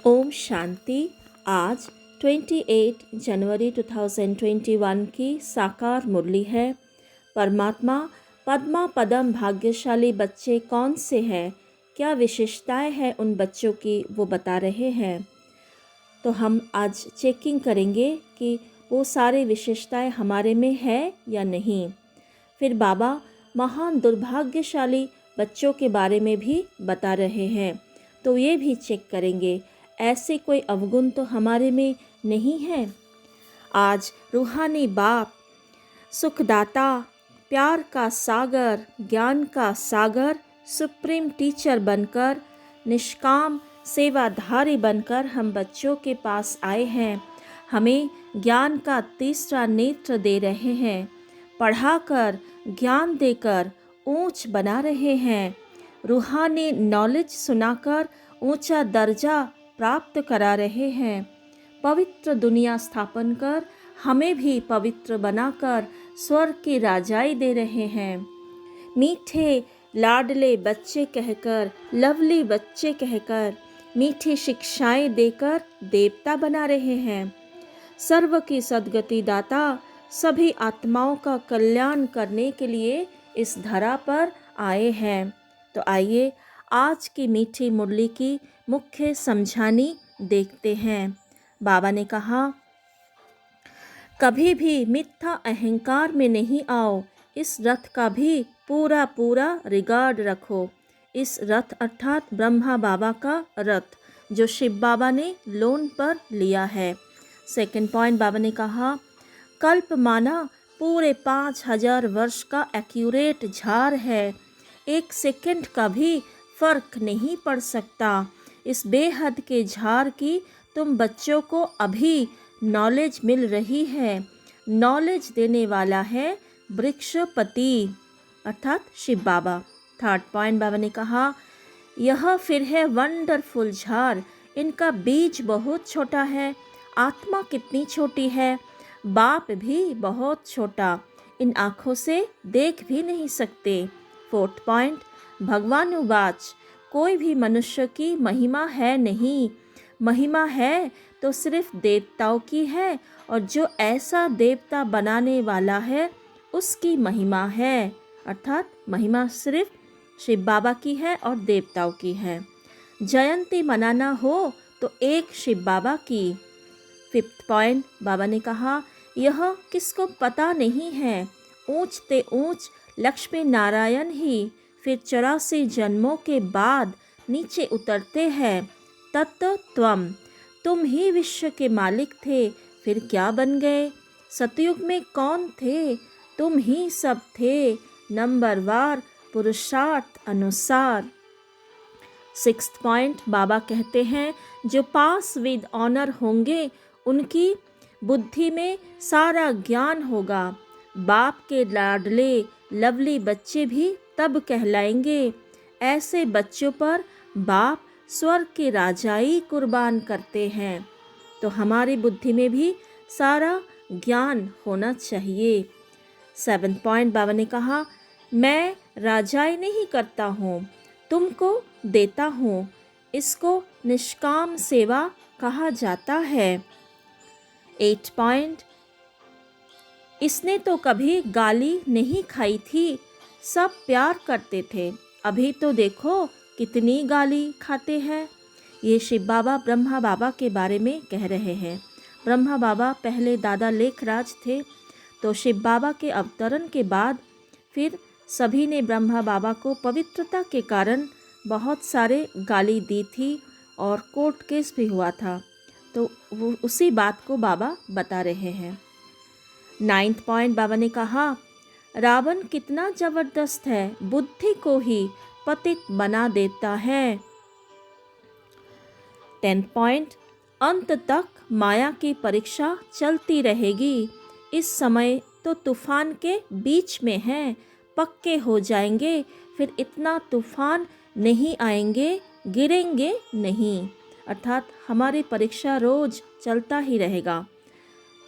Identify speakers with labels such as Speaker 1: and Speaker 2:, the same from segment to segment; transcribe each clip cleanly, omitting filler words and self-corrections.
Speaker 1: ओम शांति। आज 28 जनवरी 2021 की साकार मुरली है। परमात्मा पद्मा पदम भाग्यशाली बच्चे कौन से हैं, क्या विशेषताएं हैं उन बच्चों की, वो बता रहे हैं। तो हम आज चेकिंग करेंगे कि वो सारे विशेषताएं हमारे में है या नहीं। फिर बाबा महान दुर्भाग्यशाली बच्चों के बारे में भी बता रहे हैं, तो ये भी चेक करेंगे ऐसे कोई अवगुण तो हमारे में नहीं है। आज रूहानी बाप, सुखदाता, प्यार का सागर, ज्ञान का सागर, सुप्रीम टीचर बनकर, निष्काम सेवाधारी बनकर हम बच्चों के पास आए हैं। हमें ज्ञान का तीसरा नेत्र दे रहे हैं, पढ़ाकर ज्ञान देकर ऊंच बना रहे हैं, रूहानी नॉलेज सुनाकर ऊंचा दर्जा प्राप्त करा रहे हैं, पवित्र दुनिया स्थापन कर हमें भी पवित्र बनाकर स्वर्ग की राजाई दे रहे हैं। मीठे लाडले बच्चे कहकर, लवली बच्चे कहकर, मीठी शिक्षाएं देकर देवता बना रहे हैं। सर्व की सद्गति दाता, सभी आत्माओं का कल्याण करने के लिए इस धरा पर आए हैं। तो आइए आज की मीठी मुरली की मुख्य समझानी देखते हैं। बाबा ने कहा, कभी भी मिथ्या अहंकार में नहीं आओ, इस रथ का भी पूरा पूरा रिगार्ड रखो। इस रथ अर्थात ब्रह्मा बाबा का रथ जो शिव बाबा ने लोन पर लिया है। सेकंड पॉइंट बाबा ने कहा, कल्प माना पूरे 5000 वर्ष का एक्यूरेट झार है, एक सेकंड का भी फर्क नहीं पड़ सकता। इस बेहद के झार की तुम बच्चों को अभी नॉलेज मिल रही है। नॉलेज देने वाला है वृक्षपति अर्थात शिव बाबा। थर्ड पॉइंट बाबा ने कहा, यह फिर है वंडरफुल झार, इनका बीज बहुत छोटा है, आत्मा कितनी छोटी है, बाप भी बहुत छोटा, इन आँखों से देख भी नहीं सकते। फोर्थ पॉइंट, भगवान उवाच, कोई भी मनुष्य की महिमा है नहीं, महिमा है तो सिर्फ देवताओं की है, और जो ऐसा देवता बनाने वाला है उसकी महिमा है। अर्थात महिमा सिर्फ शिव बाबा की है और देवताओं की है। जयंती मनाना हो तो एक शिव बाबा की। फिफ्थ पॉइंट बाबा ने कहा, यह किसको पता नहीं है, ऊंचते ऊंच लक्ष्मी नारायण ही फिर 84 जन्मों के बाद नीचे उतरते हैं। तत्त्वम, तुम ही विश्व के मालिक थे, फिर क्या बन गए? सतयुग में कौन थे? तुम ही सब थे, नंबरवार पुरुषार्थ अनुसार। सिक्स्थ पॉइंट बाबा कहते हैं, जो पास विद ऑनर होंगे उनकी बुद्धि में सारा ज्ञान होगा। बाप के लाडले लवली बच्चे भी तब कहलाएंगे। ऐसे बच्चों पर बाप स्वर्ग के राजाई कुर्बान करते हैं। तो हमारी बुद्धि में भी सारा ज्ञान होना चाहिए। सेवन पॉइंट बाबा ने कहा, मैं राजाई नहीं करता हूँ, तुमको देता हूँ, इसको निष्काम सेवा कहा जाता है। 8 पॉइंट, इसने तो कभी गाली नहीं खाई थी, सब प्यार करते थे, अभी तो देखो कितनी गाली खाते हैं। ये शिव बाबा ब्रह्मा बाबा के बारे में कह रहे हैं। ब्रह्मा बाबा पहले दादा लेखराज थे, तो शिव बाबा के अवतरण के बाद फिर सभी ने ब्रह्मा बाबा को पवित्रता के कारण बहुत सारे गाली दी थी और कोर्ट केस भी हुआ था। तो वो उसी बात को बाबा बता रहे हैं। 9th पॉइंट बाबा ने कहा, रावण कितना जबरदस्त है, बुद्धि को ही पतित बना देता है। 10th पॉइंट, अंत तक माया की परीक्षा चलती रहेगी, इस समय तो तूफान के बीच में हैं, पक्के हो जाएंगे, फिर इतना तूफान नहीं आएंगे, गिरेंगे नहीं। अर्थात हमारी परीक्षा रोज चलता ही रहेगा।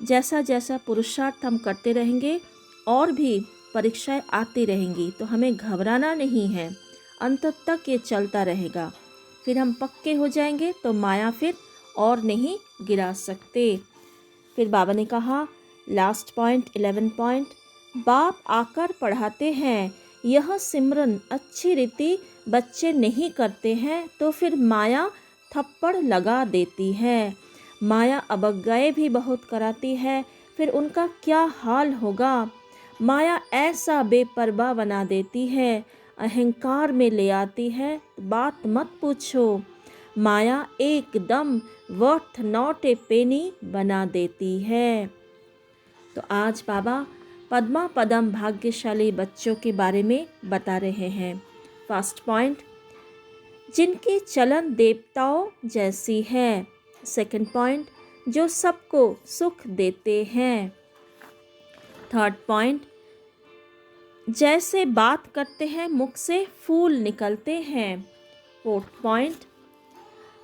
Speaker 1: जैसा जैसा पुरुषार्थ हम करते रहेंगे और भी परीक्षाएं आती रहेंगी, तो हमें घबराना नहीं है, अंत तक ये चलता रहेगा। फिर हम पक्के हो जाएंगे तो माया फिर और नहीं गिरा सकते। फिर बाबा ने कहा लास्ट पॉइंट 11 पॉइंट, बाप आकर पढ़ाते हैं, यह सिमरन अच्छी रीति बच्चे नहीं करते हैं तो फिर माया थप्पड़ लगा देती है। माया अवज्ञाएं भी बहुत कराती है, फिर उनका क्या हाल होगा। माया ऐसा बेपरवाह बना देती है, अहंकार में ले आती है, बात मत पूछो। माया एकदम वर्थ नॉट ए पेनी बना देती है। तो आज बाबा पद्मा पदम भाग्यशाली बच्चों के बारे में बता रहे हैं। फर्स्ट पॉइंट, जिनकी चलन देवताओं जैसी है। सेकंड पॉइंट, जो सबको सुख देते हैं। थर्ड पॉइंट, जैसे बात करते हैं मुख से फूल निकलते हैं। फोर्थ पॉइंट,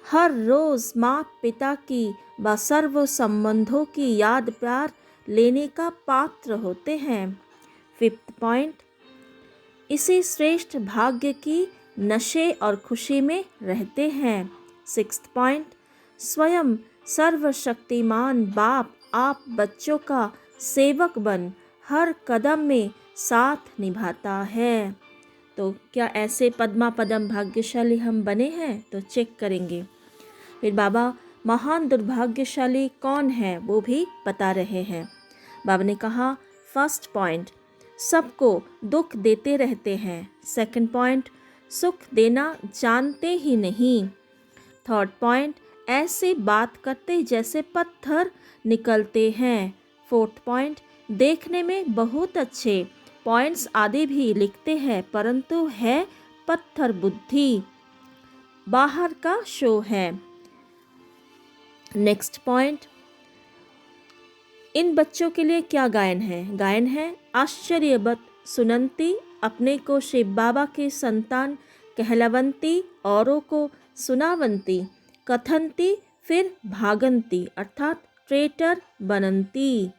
Speaker 1: हर रोज माँ पिता की व सर्व संबंधों की याद प्यार लेने का पात्र होते हैं। फिफ्थ पॉइंट, इसी श्रेष्ठ भाग्य की नशे और खुशी में रहते हैं। सिक्स्थ पॉइंट, स्वयं सर्वशक्तिमान बाप आप बच्चों का सेवक बन हर कदम में साथ निभाता है। तो क्या ऐसे पद्मा पदम भाग्यशाली हम बने हैं? तो चेक करेंगे। फिर बाबा महान दुर्भाग्यशाली कौन है वो भी बता रहे हैं। बाबा ने कहा फर्स्ट पॉइंट, सबको दुख देते रहते हैं। सेकंड पॉइंट, सुख देना जानते ही नहीं। थर्ड पॉइंट, ऐसे बात करते जैसे पत्थर निकलते हैं। फोर्थ पॉइंट, देखने में बहुत अच्छे पॉइंट्स आदि भी लिखते हैं परंतु है पत्थर बुद्धि, बाहर का शो है। नेक्स्ट पॉइंट, इन बच्चों के लिए क्या गायन है? गायन है आश्चर्यवत सुनंती, अपने को शिव बाबा के संतान कहलावंती, औरों को सुनावंती, कथनती, फिर भागंती अर्थात ट्रेटर बनंती।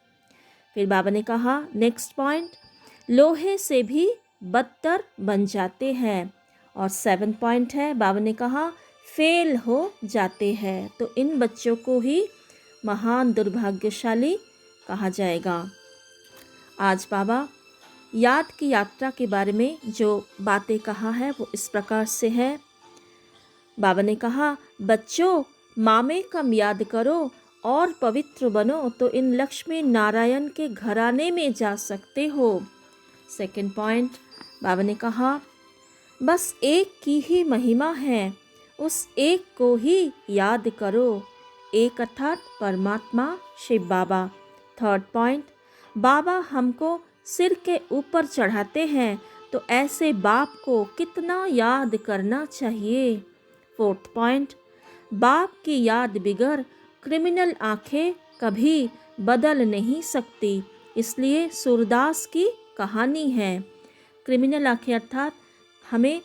Speaker 1: फिर बाबा ने कहा नेक्स्ट पॉइंट, लोहे से भी बदतर बन जाते हैं। और 7 पॉइंट है, बाबा ने कहा फेल हो जाते हैं। तो इन बच्चों को ही महान दुर्भाग्यशाली कहा जाएगा। आज बाबा याद की यात्रा के बारे में जो बातें कहा है वो इस प्रकार से है। बाबा ने कहा बच्चों, माँ में कम याद करो और पवित्र बनो तो इन लक्ष्मी नारायण के घराने में जा सकते हो। सेकंड पॉइंट, बाबा ने कहा बस एक की ही महिमा है, उस एक को ही याद करो, एक अर्थात परमात्मा शिव बाबा। थर्ड पॉइंट, बाबा हमको सिर के ऊपर चढ़ाते हैं तो ऐसे बाप को कितना याद करना चाहिए। फोर्थ पॉइंट, बाप की याद बिगर क्रिमिनल आंखें कभी बदल नहीं सकती, इसलिए सूरदास की कहानी है। क्रिमिनल आंखें अर्थात हमें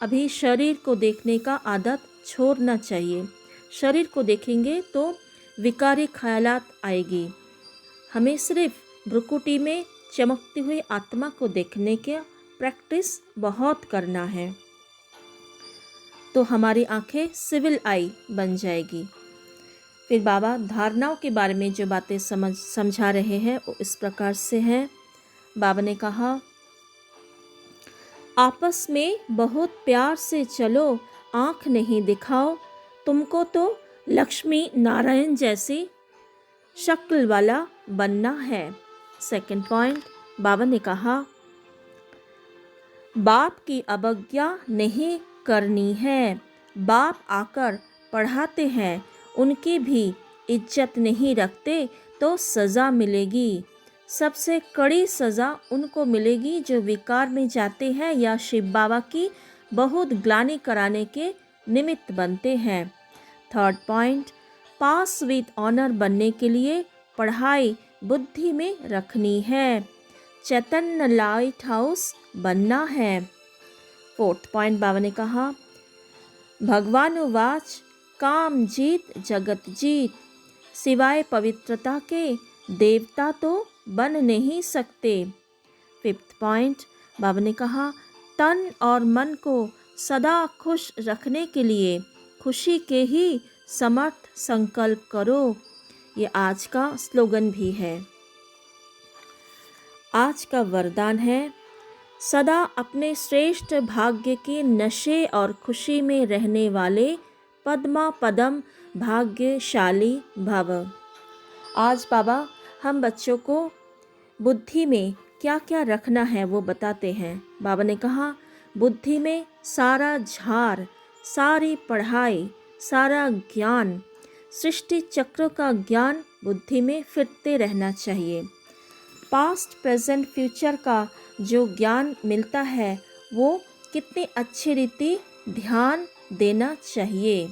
Speaker 1: अभी शरीर को देखने का आदत छोड़ना चाहिए। शरीर को देखेंगे तो विकारी ख्यालात आएगी। हमें सिर्फ भ्रुकुटी में चमकती हुई आत्मा को देखने के प्रैक्टिस बहुत करना है तो हमारी आंखें सिविल आई बन जाएगी। फिर बाबा धारणाओं के बारे में जो बातें समझा रहे हैं वो इस प्रकार से हैं। बाबा ने कहा आपस में बहुत प्यार से चलो, आँख नहीं दिखाओ, तुमको तो लक्ष्मी नारायण जैसी शक्ल वाला बनना है। सेकंड पॉइंट, बाबा ने कहा बाप की अवज्ञा नहीं करनी है। बाप आकर पढ़ाते हैं, उनकी भी इज्जत नहीं रखते तो सज़ा मिलेगी। सबसे कड़ी सज़ा उनको मिलेगी जो विकार में जाते हैं या शिव बाबा की बहुत ग्लानि कराने के निमित्त बनते हैं। Third point, pass with honour बनने के लिए पढ़ाई बुद्धि में रखनी है, चैतन्य लाइट हाउस बनना है। फोर्थ पॉइंट, बाबा ने कहा भगवानुवाच काम जीत जगत जीत, सिवाय पवित्रता के देवता तो बन नहीं सकते। फिफ्थ पॉइंट, बाबा ने कहा तन और मन को सदा खुश रखने के लिए खुशी के ही समर्थ संकल्प करो। ये आज का स्लोगन भी है। आज का वरदान है, सदा अपने श्रेष्ठ भाग्य के नशे और खुशी में रहने वाले पद्मा पदम भाग्यशाली भव। आज बाबा हम बच्चों को बुद्धि में क्या क्या रखना है वो बताते हैं। बाबा ने कहा, बुद्धि में सारा झार, सारी पढ़ाई, सारा ज्ञान, सृष्टि चक्र का ज्ञान बुद्धि में फिरते रहना चाहिए। पास्ट प्रेजेंट फ्यूचर का जो ज्ञान मिलता है वो कितनी अच्छी रीति ध्यान देना चाहिए।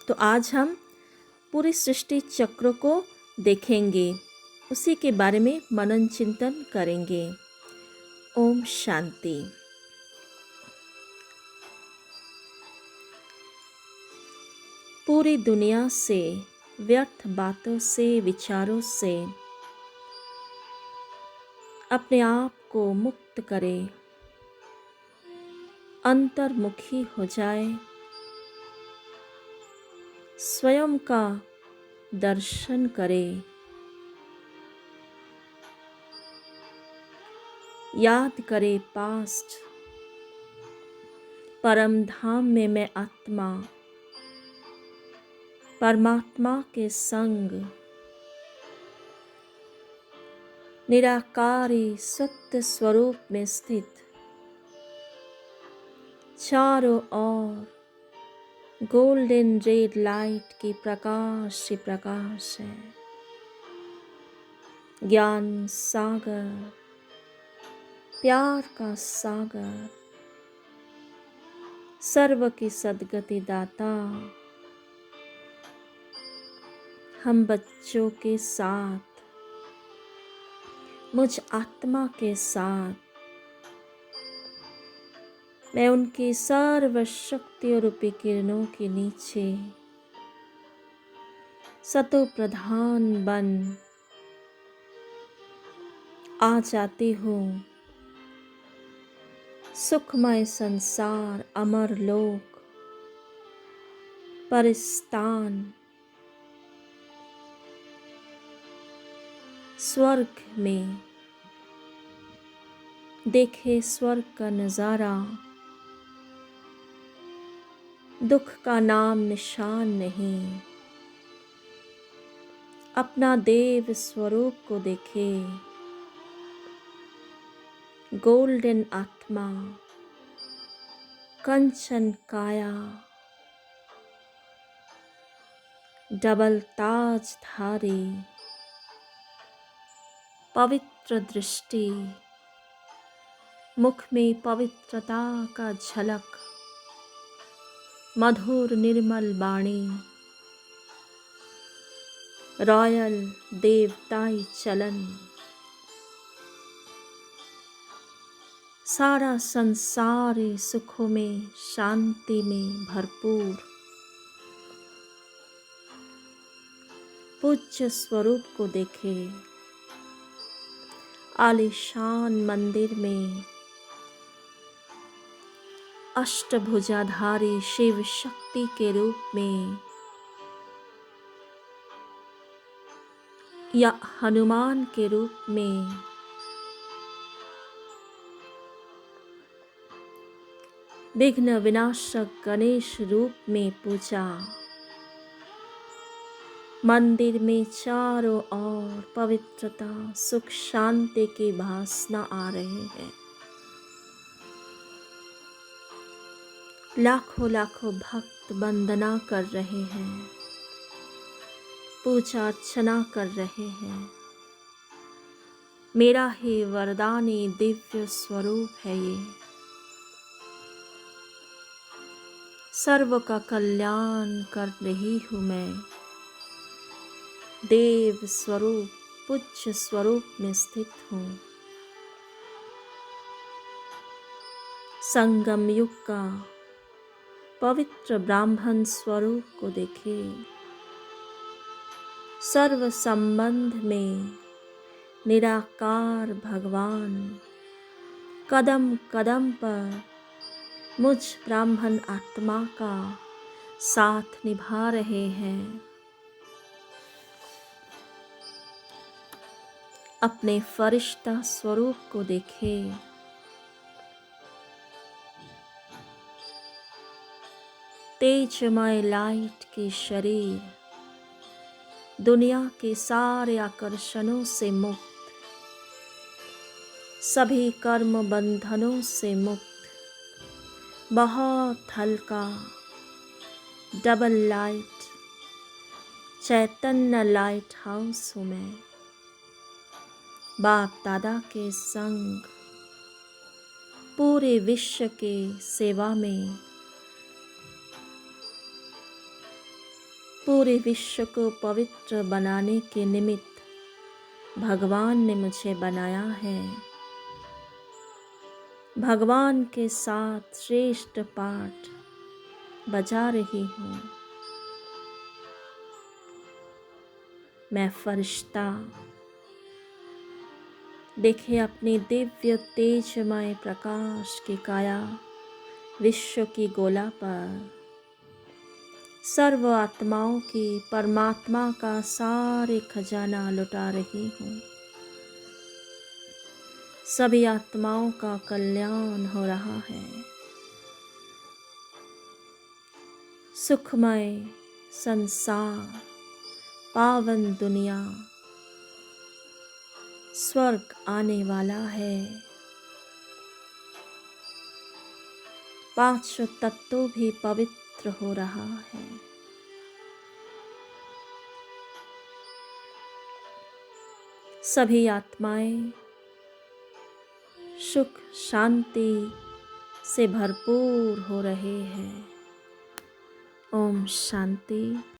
Speaker 1: तो आज हम पूरी सृष्टि चक्र को देखेंगे, उसी के बारे में मनन चिंतन करेंगे। ओम शांति। पूरी दुनिया से, व्यर्थ बातों से, विचारों से अपने आप को मुक्त करें, अंतर्मुखी हो जाए, स्वयं का दर्शन करें। याद करे पास्ट, परम धाम में मैं आत्मा परमात्मा के संग निराकारी सत्य स्वरूप में स्थित, चारों ओर गोल्डन रेड लाइट की प्रकाश ही प्रकाश है। ज्ञान सागर, प्यार का सागर, सर्व की सद्गति दाता हम बच्चों के साथ, मुझ आत्मा के साथ, मैं उनकी सर्व शक्तियों रूपी किरणों के नीचे सतो प्रधान बन आ जाती हूँ। सुखमय संसार, अमर लोक, परिस्तान, स्वर्ग में देखे स्वर्ग का नजारा। दुख का नाम निशान नहीं, अपना देव स्वरूप को देखे। गोल्डन आत्मा, कंचन काया, डबल ताजधारी, पवित्र दृष्टि, मुख में पवित्रता का झलक, मधुर निर्मल वाणी, रॉयल देवताई चलन, सारा संसार सुखों में, शांति में भरपूर। पूज्य स्वरूप को देखे, आलीशान मंदिर में अष्टभुजाधारी शिव शक्ति के रूप में या हनुमान के रूप में, विघ्न विनाशक गणेश रूप में पूजा। मंदिर में चारों ओर पवित्रता, सुख, शांति की भासना आ रहे हैं। लाखों लाखों भक्त वंदना कर रहे हैं, पूजा अर्चना कर रहे हैं। मेरा ही वरदानी दिव्य स्वरूप है ये। सर्व का कल्याण कर रही हूँ मैं। देव स्वरूप, पूज्य स्वरूप में स्थित हूँ। संगम युग का पवित्र ब्राह्मण स्वरूप को देखे। सर्व संबंध में निराकार भगवान कदम कदम पर मुझ ब्राह्मण आत्मा का साथ निभा रहे हैं। अपने फरिश्ता स्वरूप को देखें। तेजमय लाइट के शरीर, दुनिया के सारे आकर्षणों से मुक्त, सभी कर्म बंधनों से मुक्त, बहुत हल्का डबल लाइट चैतन्य लाइट हाउस हूँ मैं। बाप दादा के संग पूरे विश्व के सेवा में, पूरे विश्व को पवित्र बनाने के निमित्त भगवान ने मुझे बनाया है। भगवान के साथ श्रेष्ठ पाठ बजा रही हूँ। मैं फरिश्ता। देखिए अपनी दिव्य तेजमय प्रकाश की काया विश्व की गोला पर सर्व आत्माओं की परमात्मा का सारे खजाना लुटा रही हूँ। सभी आत्माओं का कल्याण हो रहा है। सुखमय संसार, पावन दुनिया, स्वर्ग आने वाला है। पांच तत्व भी पवित्र हो रहा है। सभी आत्माएं सुख शांति से भरपूर हो रहे हैं। ओम शांति।